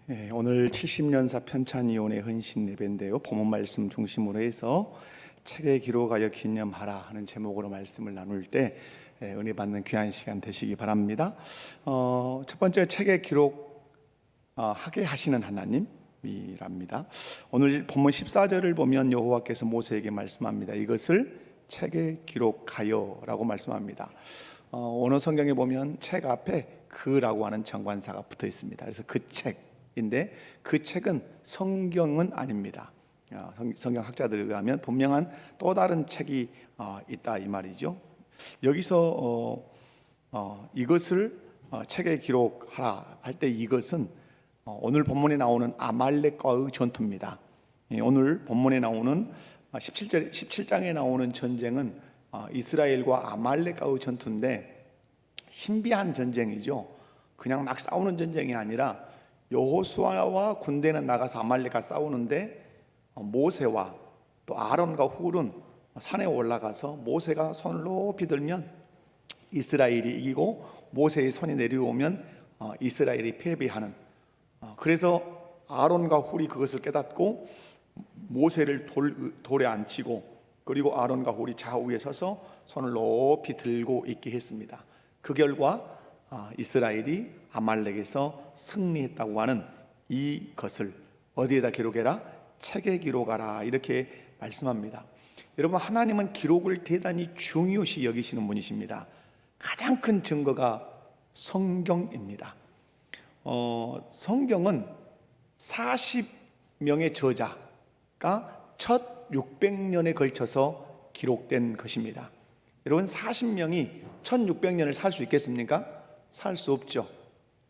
오늘 70년사 편찬이온의 헌신 예배인데요, 본문 말씀 중심으로 해서 책에 기록하여 기념하라 하는 제목으로 말씀을 나눌 때 은혜 받는 귀한 시간 되시기 바랍니다. 첫 번째, 책에 기록하게 하시는 하나님이랍니다. 오늘 본문 14절을 보면 여호와께서 모세에게 말씀합니다. 이것을 책에 기록하여 라고 말씀합니다. 원어 성경에 보면 책 앞에 그라고 하는 정관사가 붙어 있습니다. 그래서 그 책인데 그 책은 성경은 아닙니다. 성경학자들에 의하면 분명한 또 다른 책이 있다 이 말이죠. 여기서 이것을 책에 기록하라 할 때 이것은 오늘 본문에 나오는 아말렉과의 전투입니다. 오늘 본문에 나오는 17장에 나오는 전쟁은 이스라엘과 아말렉과의 전투인데 신비한 전쟁이죠. 그냥 막 싸우는 전쟁이 아니라 여호수아와 군대는 나가서 아말렉과 싸우는데 모세와 또 아론과 훌은 산에 올라가서 모세가 손을 높이 들면 이스라엘이 이기고 모세의 손이 내려오면 이스라엘이 패배하는, 그래서 아론과 훌이 그것을 깨닫고 모세를 돌에 앉히고 그리고 아론과 훌이 좌우에 서서 손을 높이 들고 있게 했습니다. 그 결과 이스라엘이 아말렉에서 승리했다고 하는 이것을 어디에다 기록해라? 책에 기록하라 이렇게 말씀합니다. 여러분, 하나님은 기록을 대단히 중요시 여기시는 분이십니다. 가장 큰 증거가 성경입니다. 성경은 40명의 저자가 첫 600년에 걸쳐서 기록된 것입니다. 여러분, 40명이 1600년을 살 수 있겠습니까? 살 수 없죠.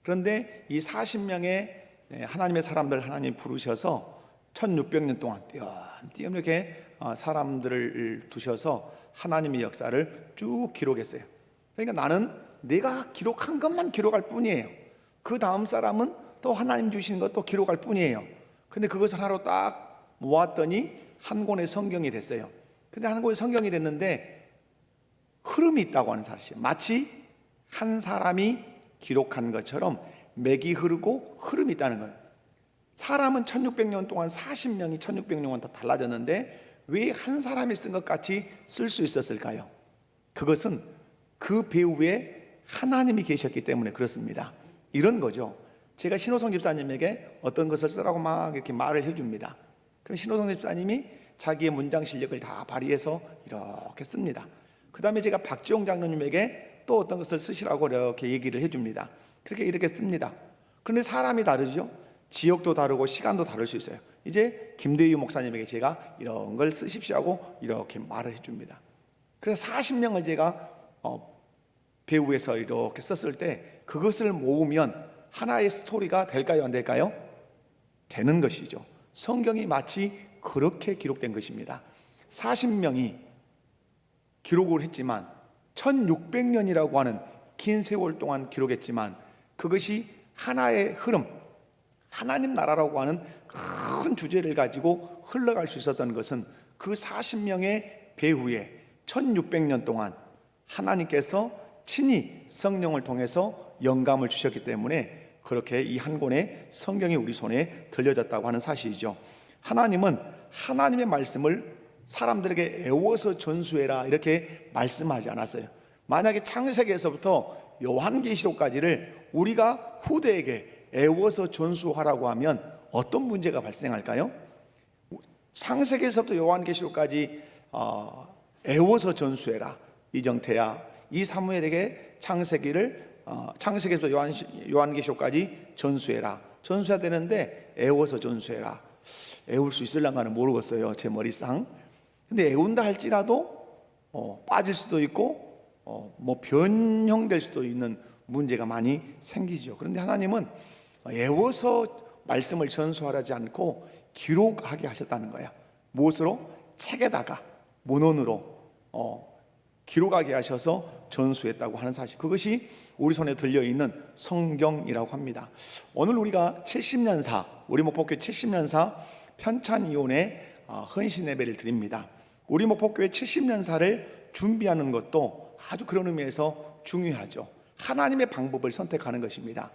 그런데 이 40명의 하나님의 사람들 하나님 부르셔서 1600년 동안 띄엄띄엄 이렇게 사람들을 두셔서 하나님의 역사를 쭉 기록했어요. 그러니까 나는 내가 기록한 것만 기록할 뿐이에요. 그 다음 사람은 또 하나님 주신 것도 기록할 뿐이에요. 근데 그것을 하나로 딱 모았더니 한 권의 성경이 됐어요. 근데 한 권의 성경이 됐는데 흐름이 있다고 하는 사실, 마치 한 사람이 기록한 것처럼 맥이 흐르고 흐름이 있다는 거예요. 사람은 1600년 동안 40명이 1600년 다 달라졌는데 왜 한 사람이 쓴 것 같이 쓸 수 있었을까요? 그것은 그 배후에 하나님이 계셨기 때문에 그렇습니다. 이런 거죠. 제가 신호성 집사님에게 어떤 것을 쓰라고 막 이렇게 말을 해줍니다. 그럼 신호성 집사님이 자기의 문장 실력을 다 발휘해서 이렇게 씁니다. 그 다음에 제가 박지용 장로님에게 또 어떤 것을 쓰시라고 이렇게 얘기를 해줍니다. 그렇게 이렇게 씁니다. 그런데 사람이 다르죠. 지역도 다르고 시간도 다를 수 있어요. 이제 김대유 목사님에게 제가 이런 걸 쓰십시오 하고 이렇게 말을 해줍니다. 그래서 40명을 제가 배후에서 이렇게 썼을 때 그것을 모으면 하나의 스토리가 될까요? 안 될까요? 되는 것이죠. 성경이 마치 그렇게 기록된 것입니다. 40명이 기록을 했지만 1600년이라고 하는 긴 세월 동안 기록했지만 그것이 하나의 흐름, 하나님 나라라고 하는 큰 주제를 가지고 흘러갈 수 있었던 것은 그 40명의 배후에 1600년 동안 하나님께서 친히 성령을 통해서 영감을 주셨기 때문에 그렇게 이 한 권의 성경이 우리 손에 들려졌다고 하는 사실이죠. 하나님은 하나님의 말씀을 사람들에게 애워서 전수해라 이렇게 말씀하지 않았어요. 만약에 창세기에서부터 요한계시록까지를 우리가 후대에게 애워서 전수하라고 하면 어떤 문제가 발생할까요? 창세기에서부터 요한계시록까지 애워서 전수해라, 이정태야, 이 사무엘에게 창세기에서 요한계시록까지 전수해라. 전수해야 되는데 애워서 전수해라. 애울 수 있을랑가는 모르겠어요, 제 머리상. 근데 애운다 할지라도 빠질 수도 있고 변형될 수도 있는 문제가 많이 생기죠. 그런데 하나님은 애워서 말씀을 전수하지 않고 기록하게 하셨다는 거야. 무엇으로? 책에다가 문헌으로 기록하게 하셔서 전수했다고 하는 사실, 그것이 우리 손에 들려있는 성경이라고 합니다. 오늘 우리가 70년사, 우리 목포교회 70년사 편찬이온의 헌신 예배를 드립니다. 우리 목포교회 70년사를 준비하는 것도 아주 그런 의미에서 중요하죠. 하나님의 방법을 선택하는 것입니다.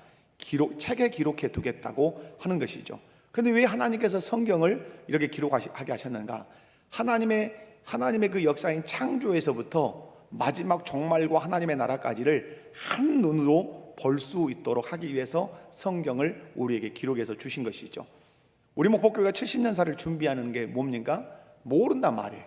책에 기록해 두겠다고 하는 것이죠. 그런데 왜 하나님께서 성경을 이렇게 기록하게 하셨는가? 하나님의 그 역사인 창조에서부터 마지막 종말과 하나님의 나라까지를 한눈으로 볼 수 있도록 하기 위해서 성경을 우리에게 기록해서 주신 것이죠. 우리 목포교회가 70년사를 준비하는 게 뭡니까? 모른단 말이에요.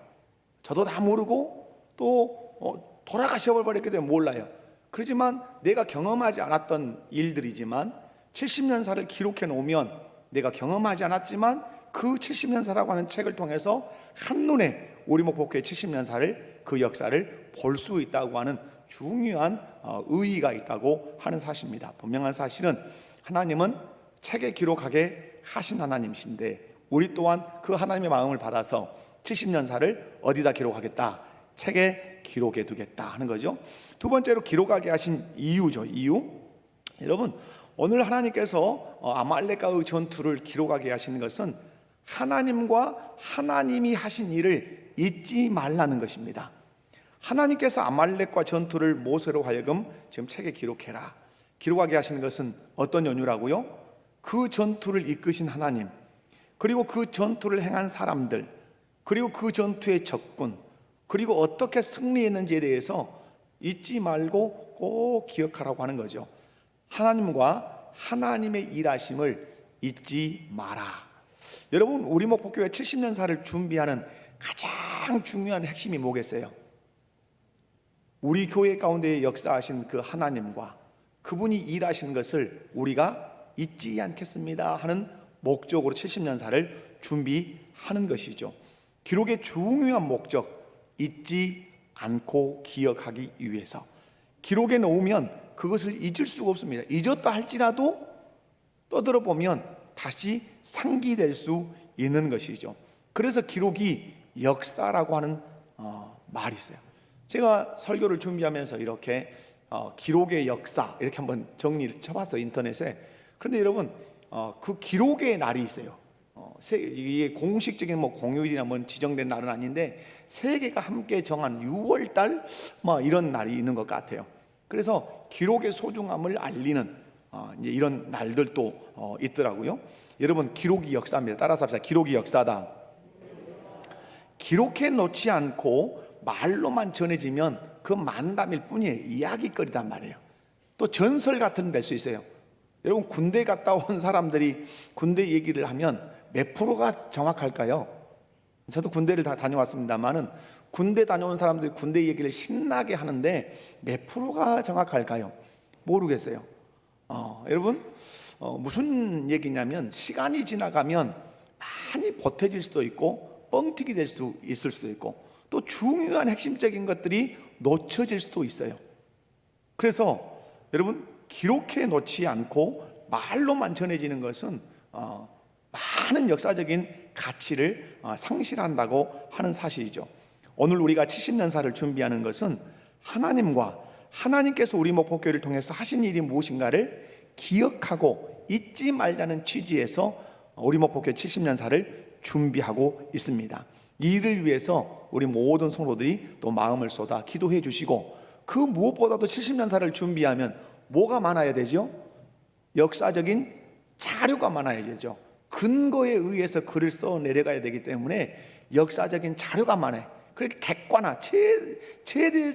저도 다 모르고 또 돌아가셔버렸기 때문에 몰라요. 그렇지만 내가 경험하지 않았던 일들이지만 70년사를 기록해 놓으면 내가 경험하지 않았지만 그 70년사라고 하는 책을 통해서 한눈에 우리 목포교회 70년사를 그 역사를 볼 수 있다고 하는 중요한 의의가 있다고 하는 사실입니다. 분명한 사실은 하나님은 책에 기록하게 하신 하나님이신데 우리 또한 그 하나님의 마음을 받아서 70년사를 어디다 기록하겠다? 책에 기록해 두겠다 하는 거죠. 두 번째로 기록하게 하신 이유죠. 이유. 여러분, 오늘 하나님께서 아말렉과의 전투를 기록하게 하시는 것은 하나님과 하나님이 하신 일을 잊지 말라는 것입니다. 하나님께서 아말렉과 전투를 모세로 하여금 지금 책에 기록해라, 기록하게 하시는 것은 어떤 연유라고요? 그 전투를 이끄신 하나님, 그리고 그 전투를 행한 사람들, 그리고 그 전투의 적군, 그리고 어떻게 승리했는지에 대해서 잊지 말고 꼭 기억하라고 하는 거죠. 하나님과 하나님의 일하심을 잊지 마라. 여러분, 우리 목포교회 70년사를 준비하는 가장 중요한 핵심이 뭐겠어요? 우리 교회 가운데 역사하신 그 하나님과 그분이 일하시는 것을 우리가 잊지 않겠습니다 하는 목적으로 70년사를 준비하는 것이죠. 기록의 중요한 목적, 잊지 않고 기억하기 위해서. 기록에 놓으면 그것을 잊을 수가 없습니다. 잊었다 할지라도 떠들어보면 다시 상기될 수 있는 것이죠. 그래서 기록이 역사라고 하는 말이 있어요. 제가 설교를 준비하면서 이렇게 기록의 역사 이렇게 한번 정리를 쳐봤어요, 인터넷에. 그런데 여러분, 그 기록의 날이 있어요. 이게 공식적인 공휴일이나 지정된 날은 아닌데 세계가 함께 정한 6월달 이런 날이 있는 것 같아요. 그래서 기록의 소중함을 알리는 이제 이런 날들도 있더라고요. 여러분, 기록이 역사입니다. 따라서 합시다. 기록이 역사다. 기록해 놓지 않고 말로만 전해지면 그 만담일 뿐이에요. 이야기거리단 말이에요. 또 전설 같은 될 수 있어요. 여러분, 군대 갔다 온 사람들이 군대 얘기를 하면 몇 프로가 정확할까요? 저도 군대를 다 다녀왔습니다만은 군대 다녀온 사람들이 군대 얘기를 신나게 하는데 몇 프로가 정확할까요? 모르겠어요. 여러분, 무슨 얘기냐면 시간이 지나가면 많이 보태질 수도 있고 뻥튀기 될 수 있을 수도 있고 또 중요한 핵심적인 것들이 놓쳐질 수도 있어요. 그래서 여러분, 기록해 놓지 않고 말로만 전해지는 것은 많은 역사적인 가치를 상실한다고 하는 사실이죠. 오늘 우리가 70년사를 준비하는 것은 하나님과 하나님께서 우리 목포교회를 통해서 하신 일이 무엇인가를 기억하고 잊지 말자는 취지에서 우리 목포교회 70년사를 준비하고 있습니다. 이 일을 위해서 우리 모든 성도들이 또 마음을 쏟아 기도해 주시고, 그 무엇보다도 70년사를 준비하면 뭐가 많아야 되죠? 역사적인 자료가 많아야 되죠. 근거에 의해서 글을 써 내려가야 되기 때문에 역사적인 자료가 많아요. 그렇게 객관화,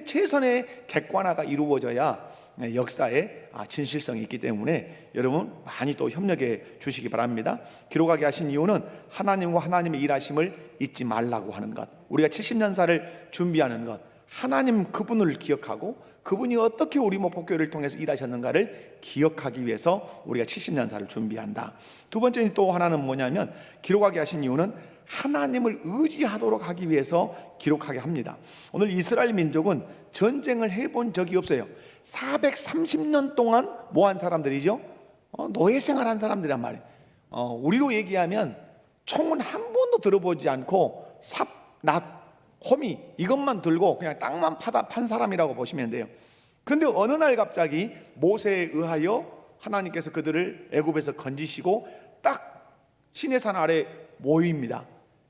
최선의 객관화가 이루어져야 역사의 진실성이 있기 때문에 여러분 많이 또 협력해 주시기 바랍니다. 기록하게 하신 이유는 하나님과 하나님의 일하심을 잊지 말라고 하는 것, 우리가 70년사를 준비하는 것, 하나님 그분을 기억하고 그분이 어떻게 우리 목포교회를 통해서 일하셨는가를 기억하기 위해서 우리가 70년사를 준비한다. 두 번째 또 하나는 뭐냐면, 기록하게 하신 이유는 하나님을 의지하도록 하기 위해서 기록하게 합니다. 오늘 이스라엘 민족은 전쟁을 해본 적이 없어요. 430년 동안 뭐한 사람들이죠? 노예 생활한 사람들이란 말이에요. 우리로 얘기하면 총은 한 번도 들어보지 않고 삽, 낫, 호미 이것만 들고 그냥 땅만 판 사람이라고 보시면 돼요. 그런데 어느 날 갑자기 모세에 의하여 하나님께서 그들을 애굽에서 건지시고 딱 시내산 아래 모입니다.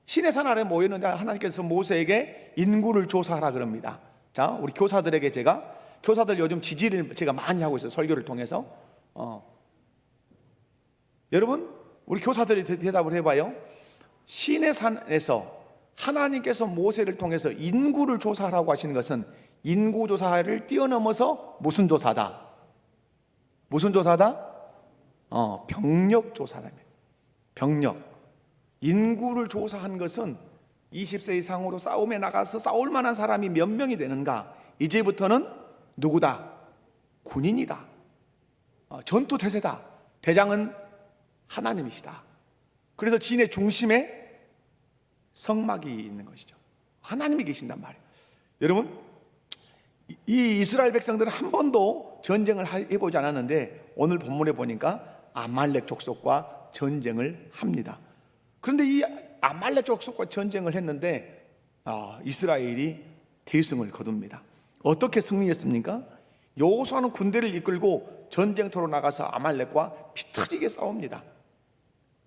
시내산 아래 모였는데 하나님께서 모세에게 인구를 조사하라 그럽니다. 자, 우리 교사들에게 교사들 요즘 지지를 제가 많이 하고 있어요. 설교를 통해서 여러분, 우리 교사들이 대답을 해봐요. 시내 산에서 하나님께서 모세를 통해서 인구를 조사하라고 하시는 것은 인구조사를 뛰어넘어서 무슨 조사다? 무슨 조사다? 병력조사다. 병력. 인구를 조사한 것은 20세 이상으로 싸움에 나가서 싸울 만한 사람이 몇 명이 되는가? 이제부터는 누구다? 군인이다. 전투태세다. 대장은 하나님이시다. 그래서 진의 중심에 성막이 있는 것이죠. 하나님이 계신단 말이에요. 여러분, 이 이스라엘 백성들은 한 번도 전쟁을 해보지 않았는데 오늘 본문에 보니까 아말렉 족속과 전쟁을 합니다. 그런데 이 아말렉 족속과 전쟁을 했는데 이스라엘이 대승을 거둡니다. 어떻게 승리했습니까? 여호수아는 군대를 이끌고 전쟁터로 나가서 아말렉과 피 터지게 싸웁니다.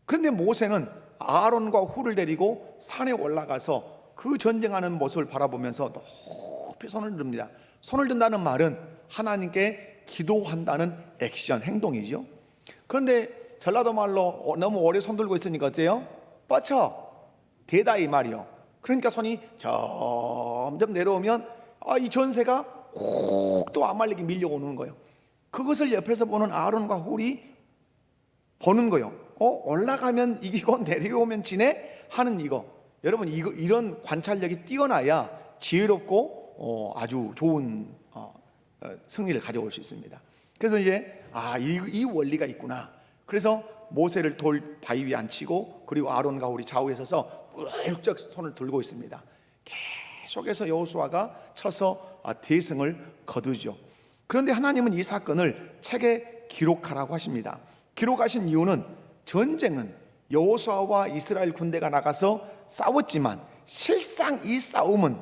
그런데 모세는 아론과 훌을 데리고 산에 올라가서 그 전쟁하는 모습을 바라보면서 높이 손을 듭니다. 손을 든다는 말은 하나님께 기도한다는 액션, 행동이죠. 그런데 전라도 말로 너무 오래 손 들고 있으니까 어때요? 뻗쳐 대다 이 말이요. 그러니까 손이 점점 내려오면 이 전세가 혹 또 아말렉이 밀려오는 거예요. 그것을 옆에서 보는 아론과 훌이 보는 거예요. 올라가면 이기고 내려오면 지네 하는 이거. 여러분, 이런 관찰력이 뛰어나야 지혜롭고 아주 좋은 승리를 가져올 수 있습니다. 그래서 이제 이 원리가 있구나. 그래서 모세를 돌 바위 위에 앉히고 그리고 아론과 훌이 좌우에 서서 꿀쩍 손을 들고 있습니다. 계속해서 여호수아가 쳐서 대승을 거두죠. 그런데 하나님은 이 사건을 책에 기록하라고 하십니다. 기록하신 이유는 전쟁은 여호수아와 이스라엘 군대가 나가서 싸웠지만 실상 이 싸움은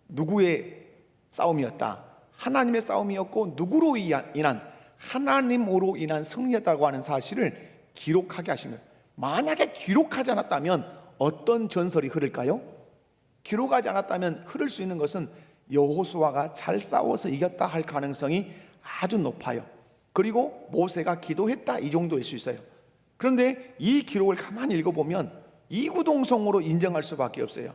누구의 싸움이었다? 하나님의 싸움이었고 누구로 인한? 하나님으로 인한 승리였다고 하는 사실을 기록하게 하시는. 만약에 기록하지 않았다면 어떤 전설이 흐를까요? 기록하지 않았다면 흐를 수 있는 것은 여호수아가 잘 싸워서 이겼다 할 가능성이 아주 높아요. 그리고 모세가 기도했다 이 정도일 수 있어요. 그런데 이 기록을 가만히 읽어보면 이구동성으로 인정할 수밖에 없어요.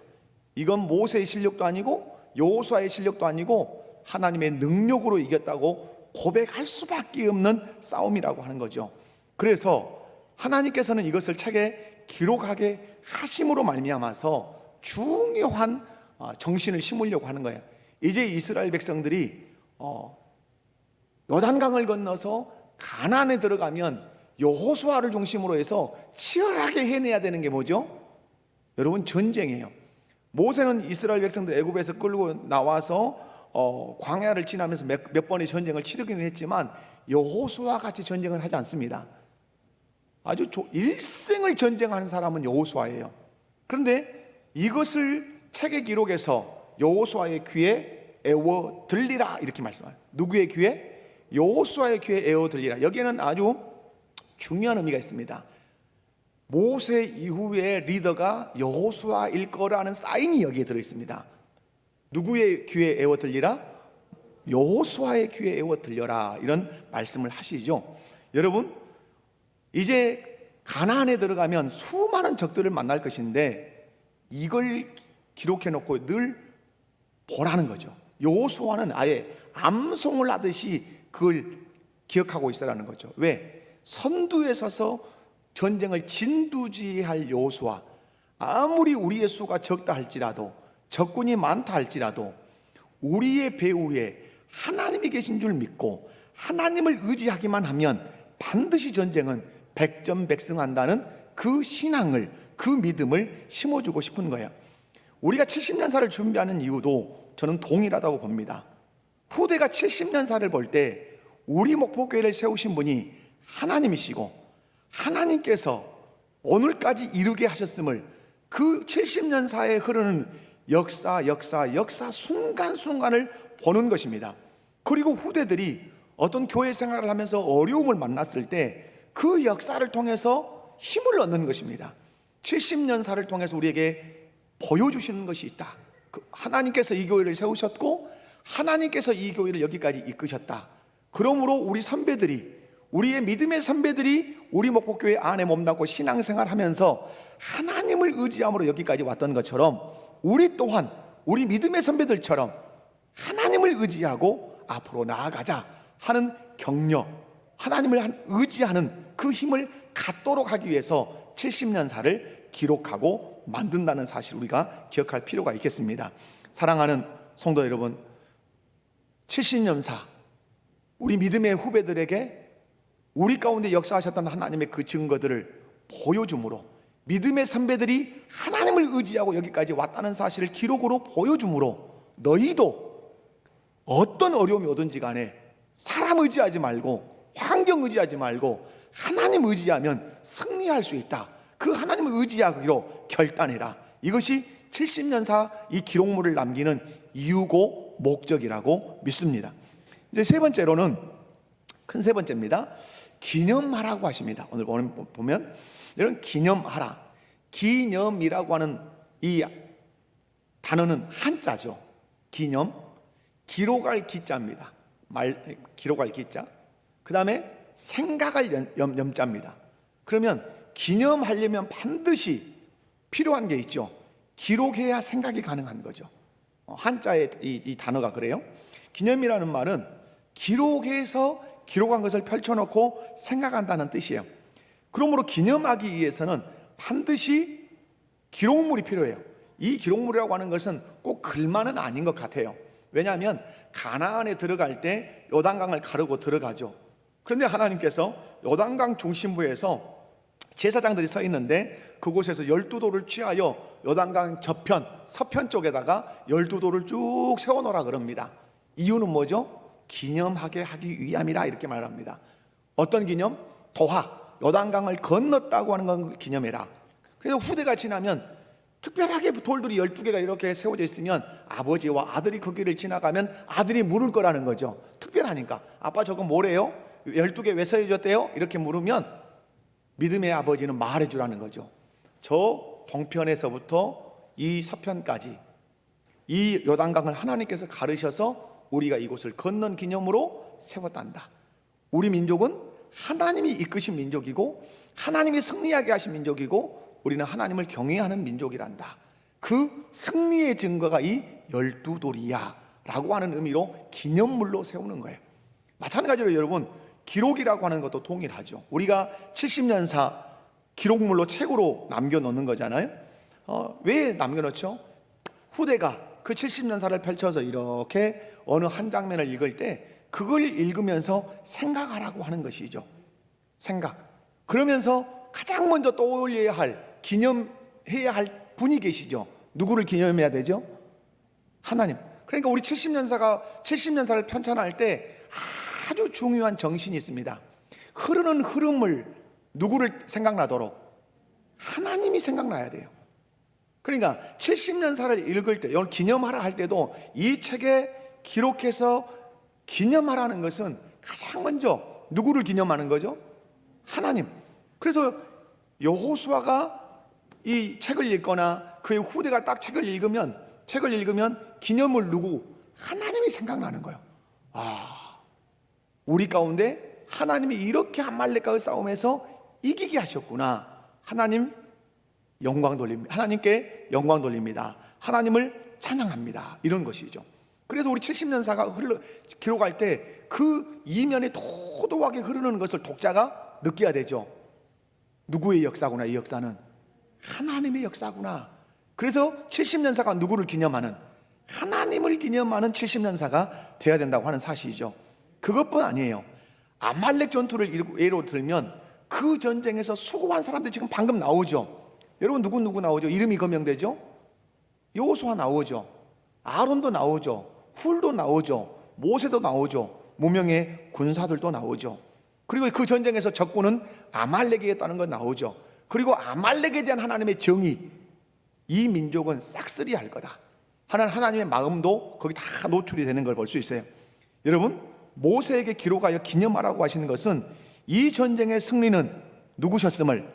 이건 모세의 실력도 아니고 여호수아의 실력도 아니고 하나님의 능력으로 이겼다고 고백할 수밖에 없는 싸움이라고 하는 거죠. 그래서 하나님께서는 이것을 책에 기록하게 하심으로 말미암아서 중요한 정신을 심으려고 하는 거예요. 이제 이스라엘 백성들이 요단강을 건너서 가나안에 들어가면 여호수아를 중심으로 해서 치열하게 해내야 되는 게 뭐죠? 여러분, 전쟁이에요. 모세는 이스라엘 백성들 애굽에서 끌고 나와서 광야를 지나면서 몇 번의 전쟁을 치르기는 했지만 여호수아 같이 전쟁을 하지 않습니다. 아주 일생을 전쟁하는 사람은 여호수아예요. 그런데 이것을 책의 기록에서 여호수아의 귀에 애워 들리라 이렇게 말씀해요. 누구의 귀에? 여호수아의 귀에 애워 들리라. 여기에는 아주 중요한 의미가 있습니다. 모세 이후의 리더가 여호수아일 거라는 사인이 여기에 들어 있습니다. 누구의 귀에 애워 들리라? 여호수아의 귀에 애워 들려라 이런 말씀을 하시죠. 여러분, 이제 가나안에 들어가면 수많은 적들을 만날 것인데 이걸 기록해 놓고 늘 보라는 거죠. 여호수아는 아예 암송을 하듯이 그걸 기억하고 있으라는 거죠. 왜? 선두에 서서 전쟁을 진두지휘할 여호수아, 아무리 우리의 수가 적다 할지라도 적군이 많다 할지라도 우리의 배후에 하나님이 계신 줄 믿고 하나님을 의지하기만 하면 반드시 전쟁은 백전백승한다는 그 신앙을, 그 믿음을 심어주고 싶은 거예요. 우리가 70년사를 준비하는 이유도 저는 동일하다고 봅니다. 후대가 70년사를 볼 때 우리 목포교회를 세우신 분이 하나님이시고 하나님께서 오늘까지 이르게 하셨음을 그 70년사에 흐르는 역사 순간순간을 보는 것입니다. 그리고 후대들이 어떤 교회 생활을 하면서 어려움을 만났을 때 그 역사를 통해서 힘을 얻는 것입니다. 70년사를 통해서 우리에게 보여주시는 것이 있다. 하나님께서 이 교회를 세우셨고 하나님께서 이 교회를 여기까지 이끄셨다. 그러므로 우리 선배들이 우리의 믿음의 선배들이 우리 목포교회 안에 몸담고 신앙생활하면서 하나님을 의지함으로 여기까지 왔던 것처럼 우리 또한 우리 믿음의 선배들처럼 하나님을 의지하고 앞으로 나아가자 하는 격려, 하나님을 의지하는 그 힘을 갖도록 하기 위해서 70년사를 기록하고 만든다는 사실 우리가 기억할 필요가 있겠습니다. 사랑하는 성도 여러분, 70년사 우리 믿음의 후배들에게 우리 가운데 역사하셨던 하나님의 그 증거들을 보여줌으로, 믿음의 선배들이 하나님을 의지하고 여기까지 왔다는 사실을 기록으로 보여줌으로 너희도 어떤 어려움이 오든지 간에 사람 의지하지 말고 환경 의지하지 말고 하나님 의지하면 승리할 수 있다. 그 하나님을 의지하기로 결단해라. 이것이 70년사 이 기록물을 남기는 이유고 목적이라고 믿습니다. 이제 세 번째로는 큰 세 번째입니다. 기념하라고 하십니다. 오늘 보면 이런 기념하라. 기념이라고 하는 이 단어는 한자죠. 기념, 기록할 기자입니다. 기록할 기자. 그 다음에 생각할 염자입니다. 그러면 기념하려면 반드시 필요한 게 있죠. 기록해야 생각이 가능한 거죠. 한자의 이 단어가 그래요. 기념이라는 말은 기록해서 기록한 것을 펼쳐놓고 생각한다는 뜻이에요. 그러므로 기념하기 위해서는 반드시 기록물이 필요해요. 이 기록물이라고 하는 것은 꼭 글만은 아닌 것 같아요. 왜냐하면 가나안에 들어갈 때 요단강을 가르고 들어가죠. 그런데 하나님께서 요단강 중심부에서 제사장들이 서 있는데 그곳에서 12돌을 취하여 요단강 저편, 서편 쪽에다가 12돌을 쭉 세워놓으라 그럽니다. 이유는 뭐죠? 기념하게 하기 위함이라 이렇게 말합니다. 어떤 기념? 도하, 요단강을 건넜다고 하는 건 기념해라. 그래서 후대가 지나면 특별하게 돌들이 12개가 이렇게 세워져 있으면 아버지와 아들이 그 길을 지나가면 아들이 물을 거라는 거죠. 특별하니까. 아빠 저거 뭐래요? 12개 왜 세워졌대요? 이렇게 물으면 믿음의 아버지는 말해 주라는 거죠. 저 동편에서부터 이 서편까지 이 요단강을 하나님께서 가르셔서 우리가 이곳을 건넌 기념으로 세웠단다. 우리 민족은 하나님이 이끄신 민족이고 하나님이 승리하게 하신 민족이고 우리는 하나님을 경외하는 민족이란다. 그 승리의 증거가 이 12돌이야 라고 하는 의미로 기념물로 세우는 거예요. 마찬가지로 여러분, 기록이라고 하는 것도 동일하죠. 우리가 70년사 기록물로 책으로 남겨놓는 거잖아요. 왜 남겨놓죠? 후대가 그 70년사를 펼쳐서 이렇게 어느 한 장면을 읽을 때 그걸 읽으면서 생각하라고 하는 것이죠. 생각. 그러면서 가장 먼저 떠올려야 할, 기념해야 할 분이 계시죠. 누구를 기념해야 되죠? 하나님. 그러니까 우리 70년사를 편찬할 때 아주 중요한 정신이 있습니다. 흐르는 흐름을 누구를 생각나도록 하나님이 생각나야 돼요. 그러니까 70년사를 읽을 때, 오늘 기념하라 할 때도 이 책에 기록해서 기념하라는 것은 가장 먼저 누구를 기념하는 거죠? 하나님. 그래서 여호수아가 이 책을 읽거나 그의 후대가 딱 책을 읽으면 기념을 누구? 하나님이 생각나는 거예요. 우리 가운데 하나님이 이렇게 아말렉과의 싸움에서 이기게 하셨구나. 하나님께 영광 돌립니다. 하나님을 찬양합니다. 이런 것이죠. 그래서 우리 70년사가 기록할 때 그 이면에 도도하게 흐르는 것을 독자가 느껴야 되죠. 누구의 역사구나, 이 역사는 하나님의 역사구나. 그래서 70년사가 누구를 기념하는, 하나님을 기념하는 70년사가 되어야 된다고 하는 사실이죠. 그것뿐 아니에요. 아말렉 전투를 예로 들면 그 전쟁에서 수고한 사람들이 지금 방금 나오죠. 여러분 누구 나오죠? 이름이 거명되죠? 여호수아 나오죠. 아론도 나오죠. 훌도 나오죠. 모세도 나오죠. 무명의 군사들도 나오죠. 그리고 그 전쟁에서 적군은 아말렉에 있다는 건 나오죠. 그리고 아말렉에 대한 하나님의 정의, 이 민족은 싹쓸이 할 거다 하는 하나님의 마음도 거기 다 노출이 되는 걸 볼 수 있어요. 여러분, 모세에게 기록하여 기념하라고 하시는 것은 이 전쟁의 승리는 누구셨음을,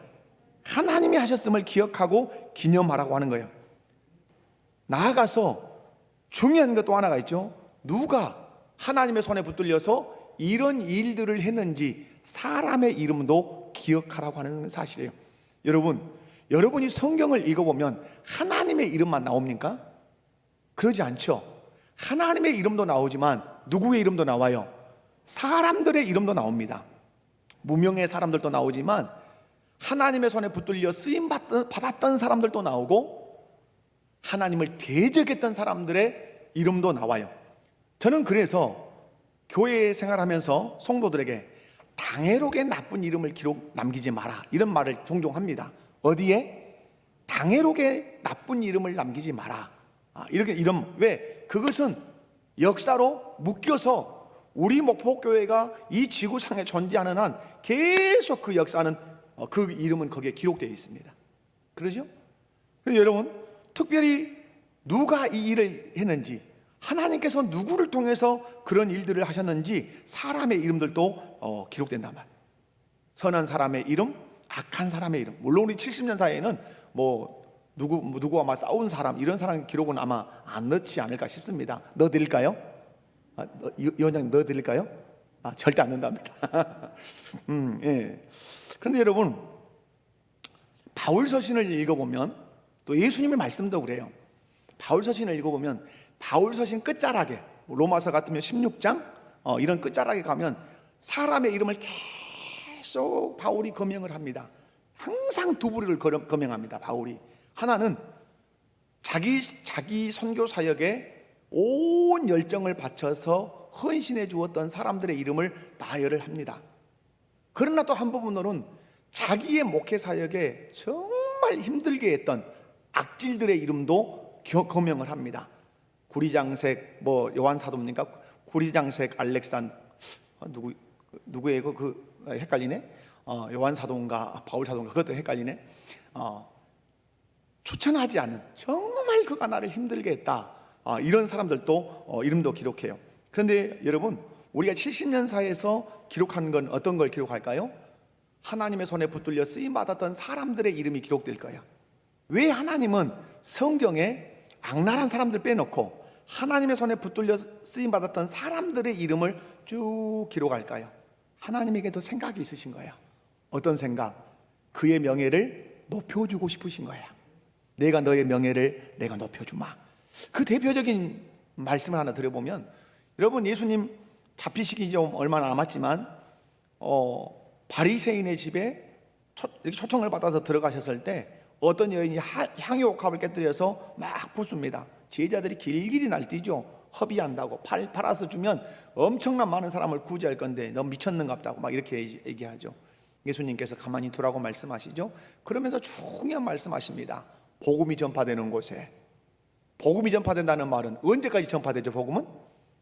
하나님이 하셨음을 기억하고 기념하라고 하는 거예요. 나아가서 중요한 것 또 하나가 있죠. 누가 하나님의 손에 붙들려서 이런 일들을 했는지 사람의 이름도 기억하라고 하는 사실이에요. 여러분이 성경을 읽어보면 하나님의 이름만 나옵니까? 그러지 않죠. 하나님의 이름도 나오지만 누구의 이름도 나와요? 사람들의 이름도 나옵니다. 무명의 사람들도 나오지만 하나님의 손에 붙들려 쓰임 받았던 사람들도 나오고 하나님을 대적했던 사람들의 이름도 나와요. 저는 그래서 교회 생활하면서 성도들에게 당해록에 나쁜 이름을 남기지 마라, 이런 말을 종종 합니다. 어디에? 당해록에 나쁜 이름을 남기지 마라. 왜? 그것은 역사로 묶여서 우리 목포교회가 이 지구상에 존재하는 한 계속 그 역사는 그 이름은 거기에 기록되어 있습니다. 그러죠? 그래서 여러분, 특별히 누가 이 일을 했는지, 하나님께서 누구를 통해서 그런 일들을 하셨는지 사람의 이름들도 기록된단 말이에요. 선한 사람의 이름, 악한 사람의 이름. 물론 우리 70년 사이에는 누구와 막 싸운 사람, 이런 사람 기록은 아마 안 넣지 않을까 싶습니다. 넣어드릴까요? 이 원장님 넣어드릴까요? 절대 안 넣는답니다. 예. 그런데 여러분, 바울서신을 읽어보면, 또 예수님의 말씀도 그래요. 바울서신을 읽어보면 바울서신 끝자락에, 로마서 같으면 16장 이런 끝자락에 가면 사람의 이름을 계속 바울이 거명을 합니다. 항상 두 부류를 거명합니다. 바울이 하나는 자기 선교 사역에 온 열정을 바쳐서 헌신해 주었던 사람들의 이름을 나열을 합니다. 그러나 또 한 부분으로는 자기의 목회 사역에 정말 힘들게 했던 악질들의 이름도 거명을 합니다. 구리장색 요한 사도입니까? 구리장색 알렉산 누구예요? 헷갈리네. 요한 사도인가 바울 사도인가 그것도 헷갈리네. 추천하지 않은, 정말 그가 나를 힘들게 했다, 이런 사람들도 이름도 기록해요. 그런데 여러분, 우리가 70년사에서 기록한 건 어떤 걸 기록할까요? 하나님의 손에 붙들려 쓰임받았던 사람들의 이름이 기록될 거예요. 왜 하나님은 성경에 악랄한 사람들 빼놓고 하나님의 손에 붙들려 쓰임받았던 사람들의 이름을 쭉 기록할까요? 하나님에게도 생각이 있으신 거예요. 어떤 생각? 그의 명예를 높여주고 싶으신 거예요. 내가 너의 명예를 내가 높여주마. 그 대표적인 말씀을 하나 드려보면, 여러분, 예수님 잡히시기 좀 얼마 남았지만 바리새인의 집에 초청을 받아서 들어가셨을 때 어떤 여인이 향유옥합을 깨뜨려서 막 붓습니다. 제자들이 길길이 날뛰죠. 허비한다고, 팔아서 주면 엄청난 많은 사람을 구제할 건데 너 미쳤는갑다고 막 이렇게 얘기하죠. 예수님께서 가만히 두라고 말씀하시죠. 그러면서 중요한 말씀하십니다. 복음이 전파되는 곳에, 복음이 전파된다는 말은 언제까지 전파되죠? 복음은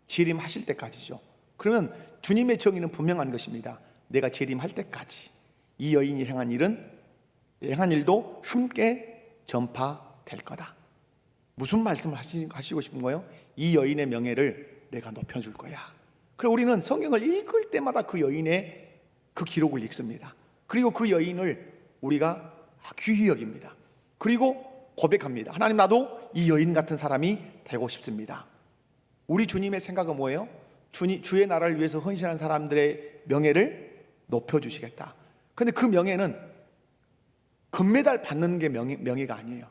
재림하실 때까지죠. 그러면 주님의 정의는 분명한 것입니다. 내가 재림할 때까지 이 여인이 행한 일도 함께 전파될 거다. 무슨 말씀을 하시고 싶은 거예요? 이 여인의 명예를 내가 높여줄 거야. 그래서 우리는 성경을 읽을 때마다 그 여인의 그 기록을 읽습니다. 그리고 그 여인을 우리가 귀히 여깁니다. 그리고 고백합니다. 하나님, 나도 이 여인 같은 사람이 되고 싶습니다. 우리 주님의 생각은 뭐예요? 주의 나라를 위해서 헌신한 사람들의 명예를 높여주시겠다. 그런데 그 명예는 금메달 받는 게 명예가 아니에요.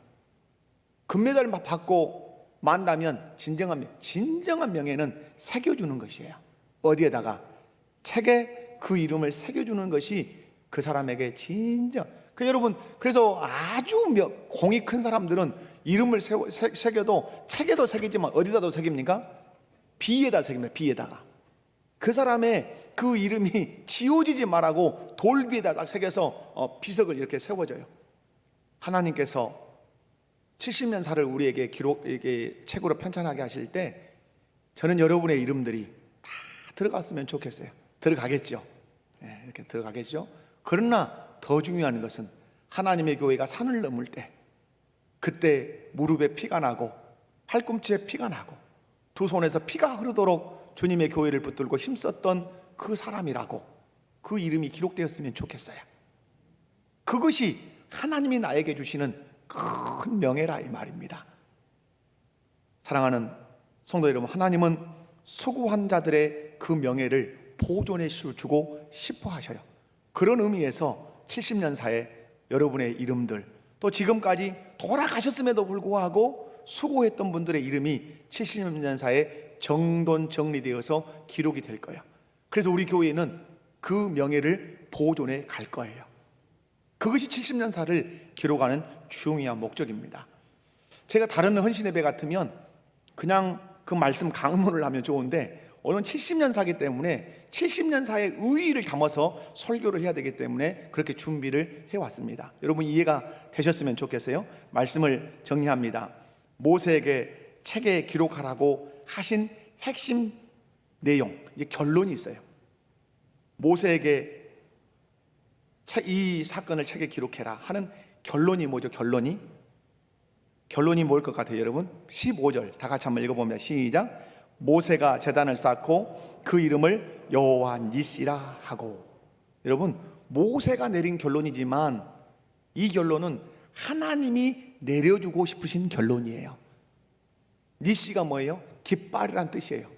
금메달 받고 만다면 진정한 명예는 새겨주는 것이에요. 어디에다가? 책에 그 이름을 새겨주는 것이 그 사람에게 진정. 여러분, 그래서 아주 공이 큰 사람들은 이름을 새겨도 책에도 새기지만 어디다도 새깁니까? 비에다 새깁니다. 비에다가. 그 사람의 그 이름이 지워지지 말라고 돌비에다 딱 새겨서 비석을 이렇게 세워줘요. 하나님께서 70년사를 우리에게 책으로 편찬하게 하실 때 저는 여러분의 이름들이 다 들어갔으면 좋겠어요. 들어가겠죠. 네, 이렇게 들어가겠죠. 그러나 더 중요한 것은 하나님의 교회가 산을 넘을 때, 그때 무릎에 피가 나고 팔꿈치에 피가 나고 두 손에서 피가 흐르도록 주님의 교회를 붙들고 힘썼던 그 사람이라고 그 이름이 기록되었으면 좋겠어요. 그것이 하나님이 나에게 주시는 큰 명예라 이 말입니다. 사랑하는 성도 여러분, 하나님은 수고한 자들의 그 명예를 보존해 주고 싶어 하셔요. 그런 의미에서 70년사에 여러분의 이름들, 또 지금까지 돌아가셨음에도 불구하고 수고했던 분들의 이름이 70년사에 정돈 정리되어서 기록이 될 거예요. 그래서 우리 교회는 그 명예를 보존해 갈 거예요. 그것이 70년사를 기록하는 중요한 목적입니다. 제가 다른 헌신예배 같으면 그냥 그 말씀 강론을 하면 좋은데, 오늘 70년사이기 때문에 70년사의 의의를 담아서 설교를 해야 되기 때문에 그렇게 준비를 해왔습니다. 여러분 이해가 되셨으면 좋겠어요. 말씀을 정리합니다. 모세에게 책에 기록하라고 하신 핵심 내용, 이제 결론이 있어요. 모세에게 이 사건을 책에 기록해라 하는 결론이 뭐죠? 결론이 뭘 것 같아요, 여러분? 15절 다 같이 한번 읽어봅니다. 시작. 모세가 제단을 쌓고 그 이름을 여호와 니시라 하고. 여러분, 모세가 내린 결론이지만 이 결론은 하나님이 내려주고 싶으신 결론이에요. 니시가 뭐예요? 깃발이란 뜻이에요.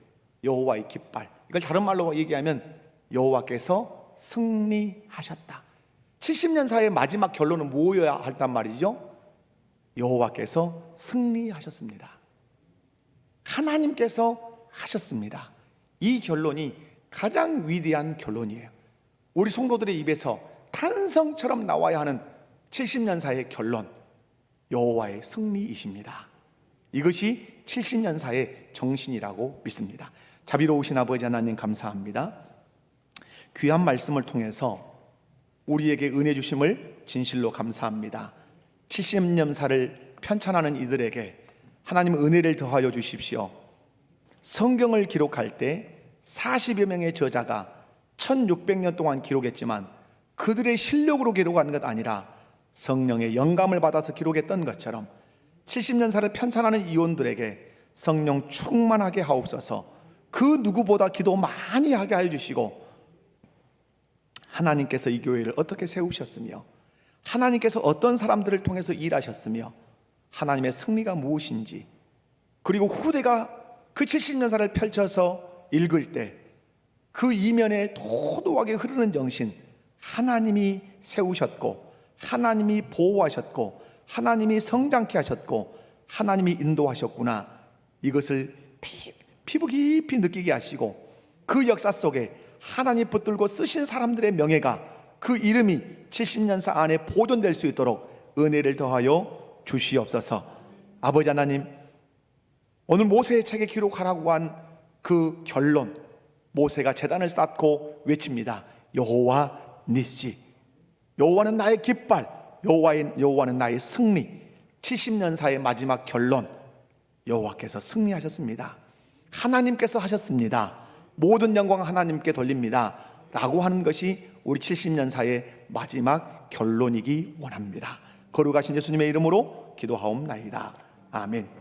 여호와의 깃발. 이걸 다른 말로 얘기하면 여호와께서 승리하셨다. 70년사의 마지막 결론은 뭐여야 한단 말이죠? 여호와께서 승리하셨습니다. 하나님께서 하셨습니다. 이 결론이 가장 위대한 결론이에요. 우리 성도들의 입에서 탄성처럼 나와야 하는 70년사의 결론, 여호와의 승리이십니다. 이것이 70년사의 정신이라고 믿습니다. 자비로우신 아버지 하나님 감사합니다. 귀한 말씀을 통해서 우리에게 은혜 주심을 진실로 감사합니다. 70년사를 편찬하는 이들에게 하나님 은혜를 더하여 주십시오. 성경을 기록할 때 40여 명의 저자가 1600년 동안 기록했지만 그들의 실력으로 기록한 것 아니라 성령의 영감을 받아서 기록했던 것처럼 70년사를 편찬하는 이원들에게 성령 충만하게 하옵소서. 그 누구보다 기도 많이 하게 하여 주시고, 하나님께서 이 교회를 어떻게 세우셨으며 하나님께서 어떤 사람들을 통해서 일하셨으며 하나님의 승리가 무엇인지, 그리고 후대가 그 70년사를 펼쳐서 읽을 때 그 이면에 도도하게 흐르는 정신, 하나님이 세우셨고 하나님이 보호하셨고 하나님이 성장케 하셨고 하나님이 인도하셨구나, 이것을 피부 깊이 느끼게 하시고 그 역사 속에 하나님 붙들고 쓰신 사람들의 명예가, 그 이름이 70년사 안에 보존될 수 있도록 은혜를 더하여 주시옵소서. 아버지 하나님, 오늘 모세의 책에 기록하라고 한 그 결론, 모세가 제단을 쌓고 외칩니다. 여호와 니시, 여호와는 나의 깃발, 여호와는 나의 승리. 70년사의 마지막 결론, 여호와께서 승리하셨습니다. 하나님께서 하셨습니다. 모든 영광 하나님께 돌립니다 라고 하는 것이 우리 70년사의 마지막 결론이기 원합니다. 거룩하신 예수님의 이름으로 기도하옵나이다. 아멘.